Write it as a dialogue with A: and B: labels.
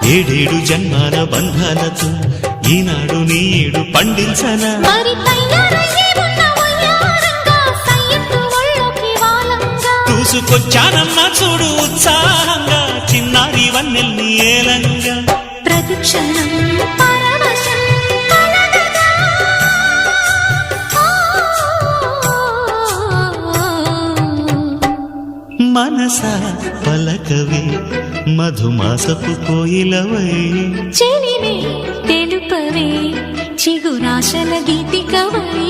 A: ఏడేడు జన్మాల బంధాలతో ఈనాడు నీడు పండించనా
B: మరి తయారయ్యే ఉన్న వయ్యారంగా సయ్యత్తు ఒళ్ళోకి వాలంగా
A: చూసుకొచ్చానమ్మా చూడు ఉత్సాహంగా చిన్నారి వన్నెల్ని ఏలంగా
B: ప్రతిక్షణం పరవశం కలగగా.
A: మనసా పలకవే మధుమాసపు కోయిలవై
B: చెలిమే తెలుపవే చిగురాశల గీతికవై